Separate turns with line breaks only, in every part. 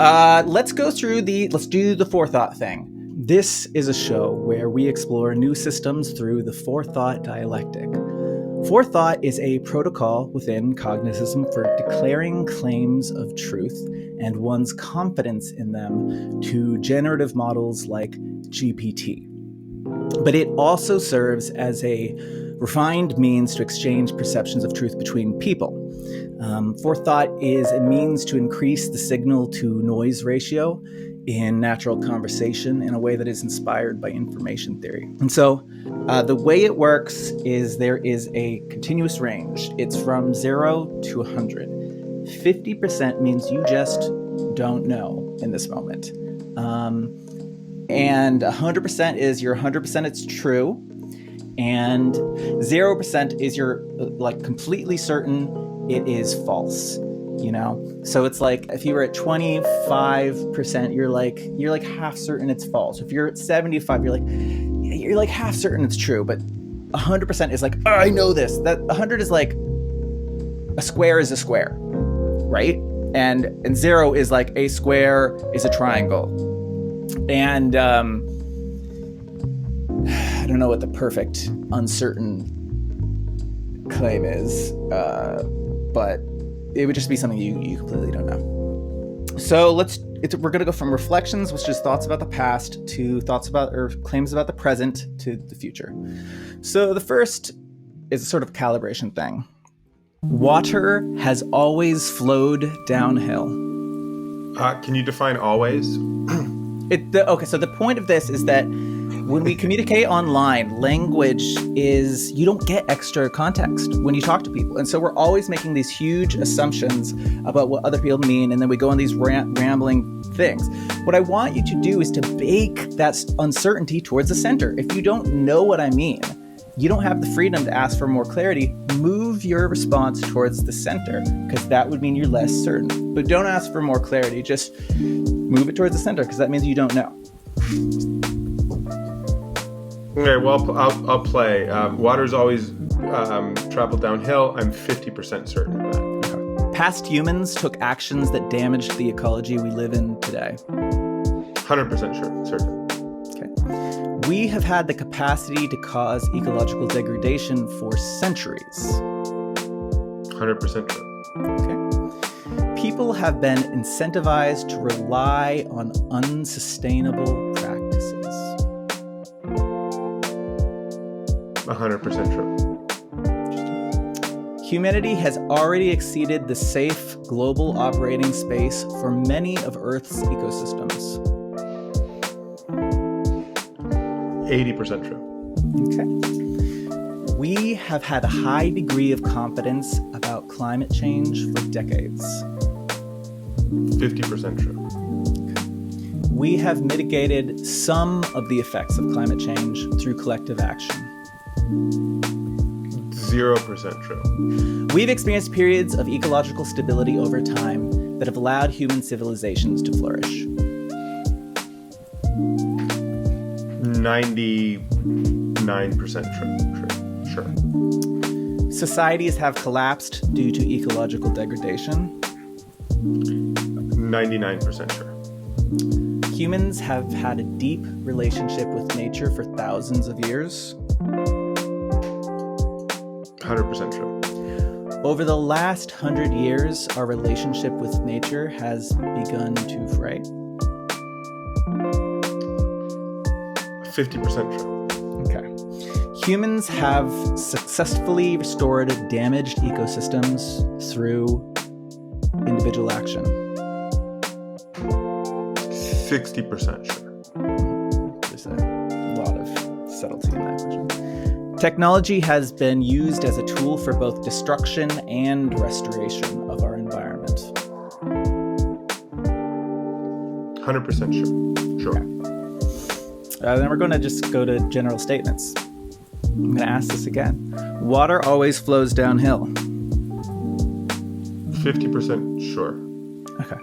Let's do the FourThought thing. This is a show where we explore new systems through the FourThought dialectic. FourThought is a protocol within cognitism for declaring claims of truth and one's confidence in them to generative models like GPT. But it also serves as a refined means to exchange perceptions of truth between people. FourThought is a means to increase the signal-to-noise ratio in natural conversation in a way that is inspired by information theory. And so the way it works is there is a continuous range. It's from 0 to 100. 50% means you just don't know in this moment. And 100% is you're 100% it's true. And 0% is you're like completely certain it is false, you know? So it's like if you were at 25%, you're like half certain it's false. If you're at 75, you're like half certain it's true, but 100% is like, oh, I know this. That 100 is like a square is a square, right? And 0 is like a square is a triangle. And I don't know what the perfect uncertain claim is, but it would just be something you completely don't know. So we're going to go from reflections, which is thoughts about the past, to thoughts about or claims about the present to the future. So the first is a sort of calibration thing. Water has always flowed downhill.
Can you define always?
So the point of this is that when we communicate online, language is, you don't get extra context when you talk to people. And so we're always making these huge assumptions about what other people mean. And then we go on these rambling things. What I want you to do is to bake that uncertainty towards the center. If you don't know what I mean, you don't have the freedom to ask for more clarity. Move your response towards the center, because that would mean you're less certain. But don't ask for more clarity. Just move it towards the center, because that means you don't know.
Okay, well, I'll play. Water's always traveled downhill. I'm 50% certain of that.
Okay. Past humans took actions that damaged the ecology we live in today.
100% certain.
Okay. We have had the capacity to cause ecological degradation for centuries.
100% true.
Okay. People have been incentivized to rely on unsustainable practices.
100% true.
Humanity has already exceeded the safe global operating space for many of Earth's ecosystems.
80% true.
Okay. We have had a high degree of confidence about climate change for decades.
50% true.
Okay. We have mitigated some of the effects of climate change through collective action.
0% true.
We've experienced periods of ecological stability over time that have allowed human civilizations to flourish.
99% true. Sure.
Societies have collapsed due to ecological degradation.
99% sure.
Humans have had a deep relationship with nature for thousands of years.
100% true.
Over the last 100 years, our relationship with nature has begun to fray.
50% true.
Okay. Humans have successfully restored damaged ecosystems through individual action.
60% sure.
There's a lot of subtlety in that question. Technology has been used as a tool for both destruction and restoration of our environment.
100% sure. Sure.
Okay. Then we're going to just go to general statements. I'm going to ask this again. Water always flows downhill.
50% sure.
Okay.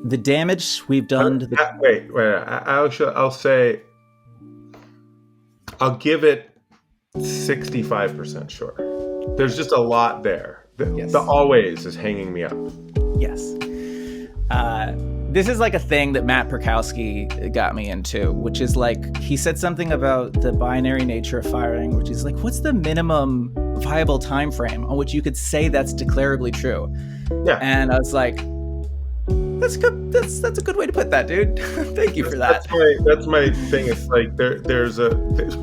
The damage we've done to the...
Wait. I'll say... I'll give it 65% sure. There's just a lot there.
Yes.
The always is hanging me up.
Yes. This is like a thing that Matt Perkowski got me into, which is like, he said something about the binary nature of firing, which is like, what's the minimum viable time frame on which you could say that's declarably true?
Yeah.
And I was like, that's good. That's a good way to put that, dude. Thank you for that.
That's my thing. It's like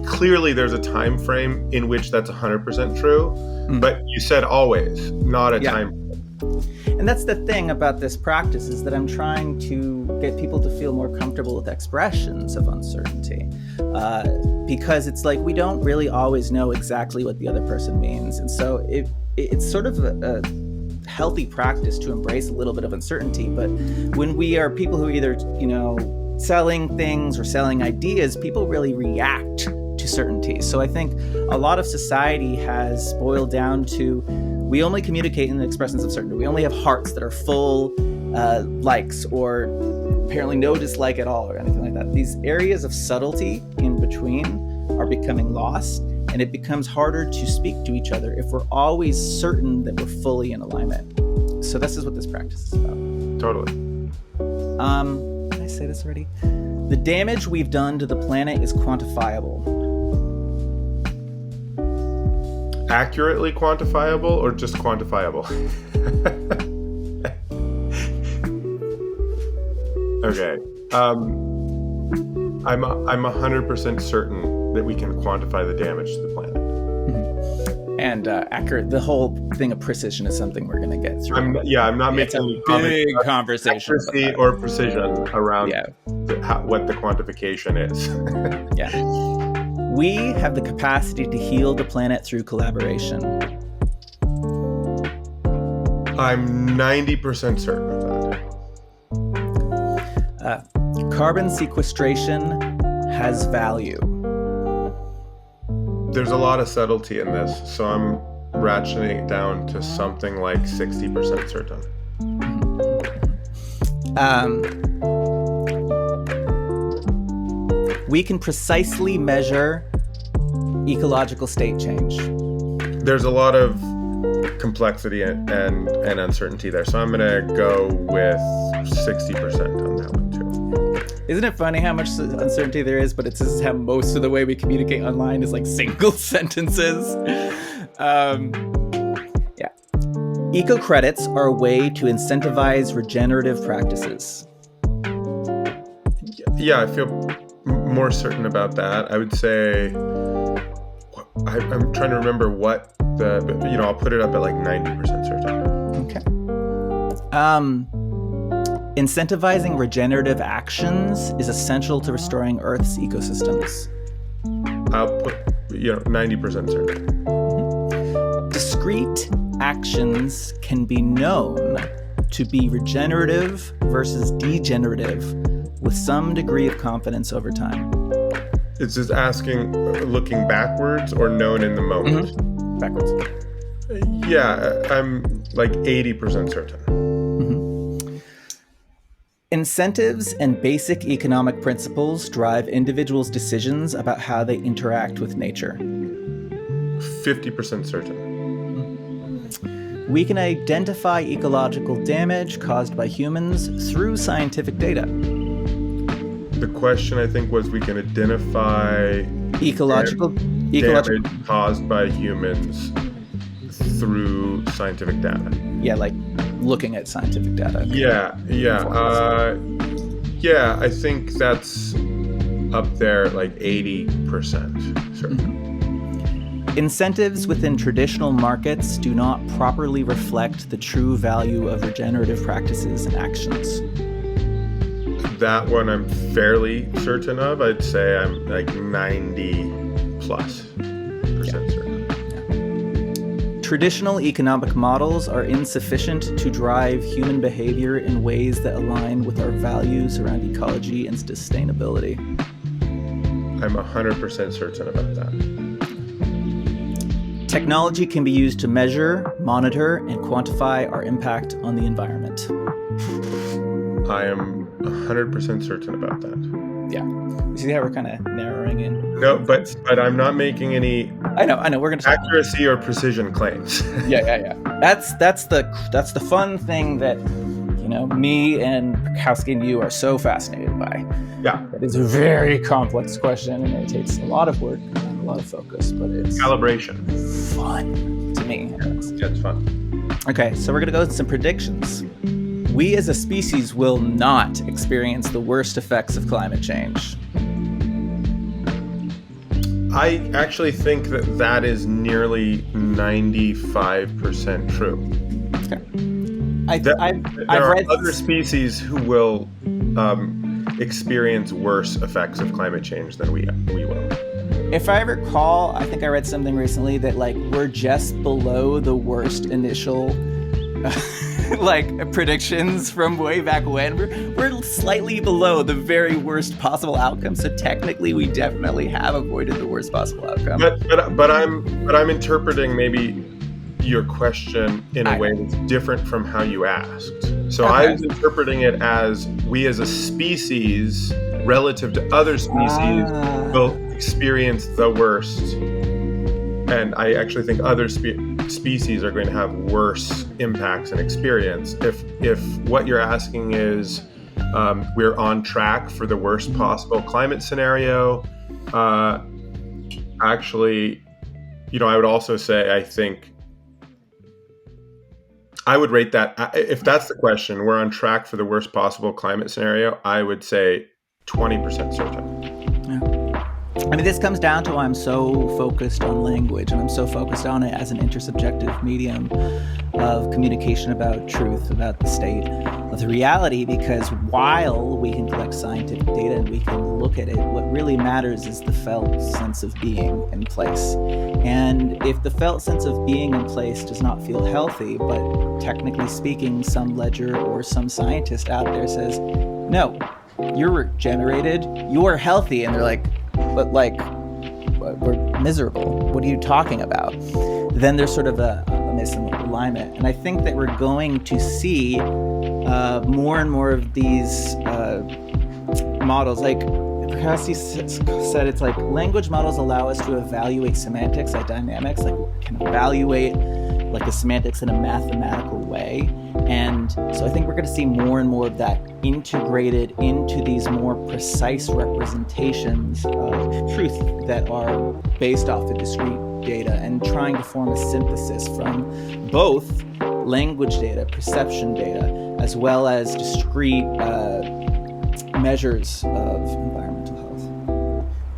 clearly there's a time frame in which that's 100% true, but you said always, not a time frame.
And that's the thing about this practice, is that I'm trying to get people to feel more comfortable with expressions of uncertainty, because it's like we don't really always know exactly what the other person means. And so it's sort of a healthy practice to embrace a little bit of uncertainty. But when we are people who either, selling things or selling ideas, people really react to certainty. So I think a lot of society has boiled down to, we only communicate in the expressions of certainty. We only have hearts that are full likes, or apparently no dislike at all, or anything like that. These areas of subtlety in between are becoming lost, and it becomes harder to speak to each other if we're always certain that we're fully in alignment. So this is what this practice is about.
Totally.
Did I say this already? The damage we've done to the planet is quantifiable.
Accurately quantifiable or just quantifiable? Okay. I'm 100% certain that we can quantify the damage to the planet.
Mm-hmm. And accurate. The whole thing of precision is something we're going to get through.
I'm not making any
big conversation
accuracy or precision around what the quantification is.
Yeah. We have the capacity to heal the planet through collaboration.
I'm 90% certain of
that. Carbon sequestration has value.
There's a lot of subtlety in this, so I'm ratcheting it down to something like 60% certain.
We can precisely measure ecological state change.
There's a lot of complexity and uncertainty there, so I'm going to go with 60% on that one too.
Isn't it funny how much uncertainty there is, but it's just how most of the way we communicate online is like single sentences. Eco credits are a way to incentivize regenerative practices.
Yeah, I feel more certain about that. I would say, I'm trying to remember what I'll put it up at like 90% certain.
Okay. Incentivizing regenerative actions is essential to restoring Earth's ecosystems.
I'll put, 90% certain.
Mm-hmm. Discrete actions can be known to be regenerative versus degenerative with some degree of confidence over time.
It's just asking, looking backwards or known in the moment?
Mm-hmm. Backwards.
Yeah, I'm like 80% certain.
Mm-hmm. Incentives and basic economic principles drive individuals' decisions about how they interact with nature.
50% certain.
We can identify ecological damage caused by humans through scientific data.
The question, I think, was we can identify
ecological
damage caused by humans through scientific data.
Yeah, like looking at scientific data.
Yeah, I think that's up there, like 80% certain.
Mm-hmm. Incentives within traditional markets do not properly reflect the true value of regenerative practices and actions.
That one I'm fairly certain of. I'd say I'm like 90+% certain.
Yeah. Traditional economic models are insufficient to drive human behavior in ways that align with our values around ecology and sustainability.
I'm 100% certain about that.
Technology can be used to measure, monitor, and quantify our impact on the environment.
I am 100% certain about that.
Yeah. You see how we're kind of narrowing in?
No, but I'm not making any
I know. We're going to
accuracy or precision claims.
Yeah. That's the fun thing that, me and Kowski and you are so fascinated by.
Yeah.
It is a very complex question, and it takes a lot of work and a lot of focus, but it's
calibration.
Fun to me.
Yeah, it's fun.
Okay, so we're going to go with some predictions. We as a species will not experience the worst effects of climate change.
I actually think that is nearly 95% true.
Okay.
I've read other species who will experience worse effects of climate change than we will.
If I recall, I think I read something recently that we're just below the worst initial predictions from way back when. We're slightly below the very worst possible outcome. So technically, we definitely have avoided the worst possible outcome.
But I'm interpreting maybe your question in a way that's different from how you asked. So okay. I was interpreting it as we as a species, relative to other species, will experience the worst. And I actually think other species are going to have worse impacts and experience. If what you're asking is we're on track for the worst possible climate scenario, actually, I would also say I think I would rate that, if that's the question, we're on track for the worst possible climate scenario, I would say 20% certain.
Yeah. I mean, this comes down to why I'm so focused on language, and I'm so focused on it as an intersubjective medium of communication about truth, about the state of the reality, because while we can collect scientific data and we can look at it, what really matters is the felt sense of being in place. And if the felt sense of being in place does not feel healthy, but technically speaking, some ledger or some scientist out there says, no, you're regenerated, you're healthy, and they're like, but we're miserable. What are you talking about? Then there's sort of a misalignment. And I think that we're going to see more and more of these models. Like Kowski said, it's like language models allow us to evaluate semantics like dynamics. Like we can evaluate the semantics in a mathematical way. And so I think we're going to see more and more of that integrated into these more precise representations of truth that are based off of discrete data, and trying to form a synthesis from both language data, perception data, as well as discrete measures of environmental health.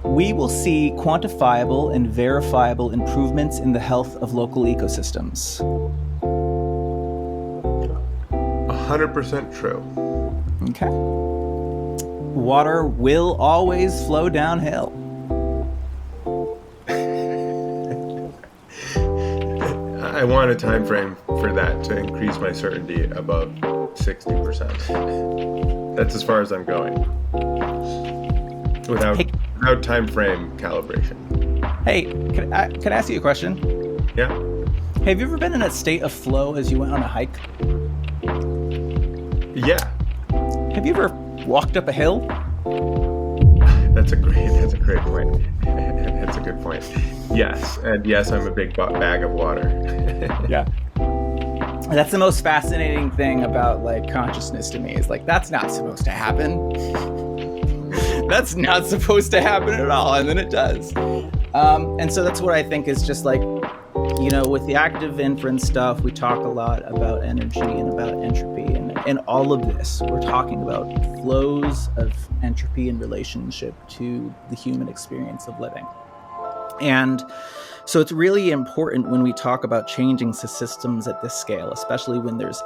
We will see quantifiable and verifiable improvements in the health of local ecosystems.
100% true.
Okay. Water will always flow downhill.
I want a time frame for that to increase my certainty above 60%. That's as far as I'm going. Without time frame calibration.
Hey, can I ask you a question?
Yeah.
Have you ever been in a state of flow as you went on a hike?
Yeah.
Have you ever walked up a hill?
That's a great point. That's a good point. Yes, and yes, I'm a big bag of water.
Yeah. That's the most fascinating thing about consciousness to me, is that's not supposed to happen. That's not supposed to happen at all, and then it does. And so that's what I think is just with the active inference stuff, we talk a lot about energy and about entropy, and in all of this, we're talking about flows of entropy in relationship to the human experience of living. And so it's really important when we talk about changing systems at this scale, especially when there's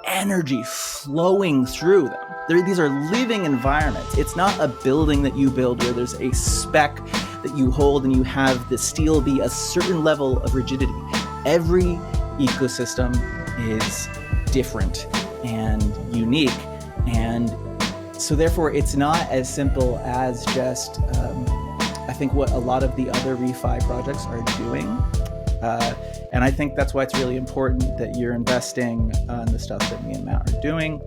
energy flowing through them. These are living environments. It's not a building that you build where there's a spec that you hold and you have the steel be a certain level of rigidity. Every ecosystem is different and unique. And so therefore, it's not as simple as just, I think, what a lot of the other refi projects are doing. And I think that's why it's really important that you're investing in the stuff that me and Matt are doing,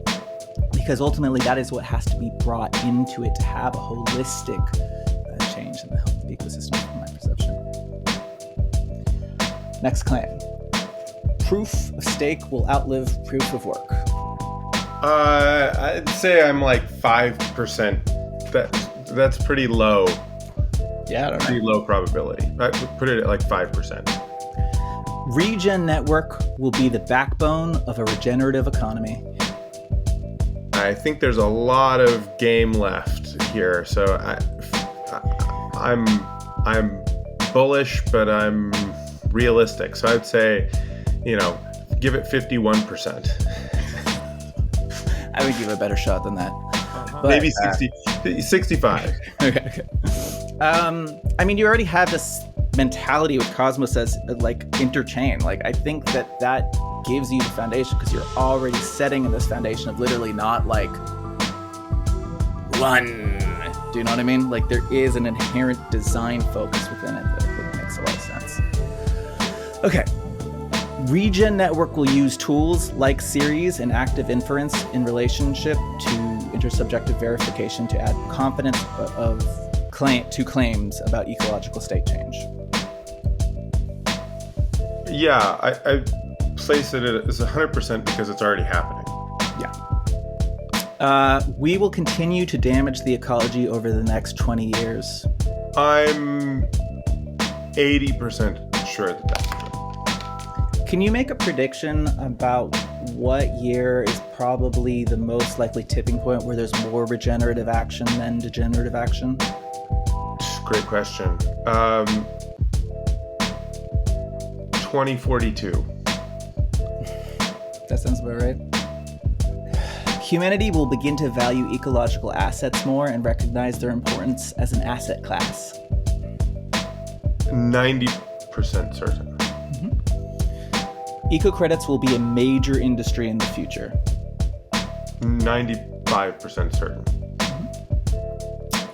because ultimately that is what has to be brought into it to have a holistic change in the health of the ecosystem, from my perception. Next claim. Proof of stake will outlive proof of work.
I'd say I'm like 5%. That's pretty low.
Yeah, I don't know.
Pretty low probability. I put it at like 5%.
Regen network will be the backbone of a regenerative economy.
I think there's a lot of game left here, so I'm bullish, but I'm realistic. So I'd say, give it 51%.
I would give it a better shot than that. But,
maybe 65.
Okay. You already have this mentality with Cosmos as like interchain. Like, I think that gives you the foundation because you're already setting in this foundation of literally not like run. Do you know what I mean? Like, there is an inherent design focus within it that I think makes a lot of sense. Okay. Regen network will use tools like series and active inference in relationship to intersubjective verification to add confidence to claims about ecological state change.
Yeah, I place it as 100% because it's already happening.
Yeah. We will continue to damage the ecology over the next 20 years.
I'm 80% sure that's true.
Can you make a prediction about what year is probably the most likely tipping point where there's more regenerative action than degenerative action?
Great question. 2042.
That sounds about right. Humanity will begin to value ecological assets more and recognize their importance as an asset class.
90% certain.
Eco-credits will be a major industry in the future.
95% certain.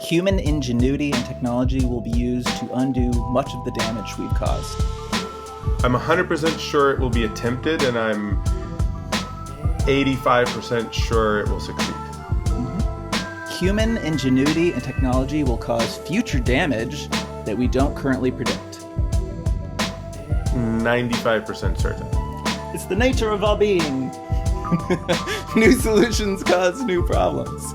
Human ingenuity and technology will be used to undo much of the damage we've caused.
I'm 100% sure it will be attempted, and I'm 85% sure it will succeed.
Human ingenuity and technology will cause future damage that we don't currently predict.
95% certain.
It's the nature of our being. New solutions cause new problems.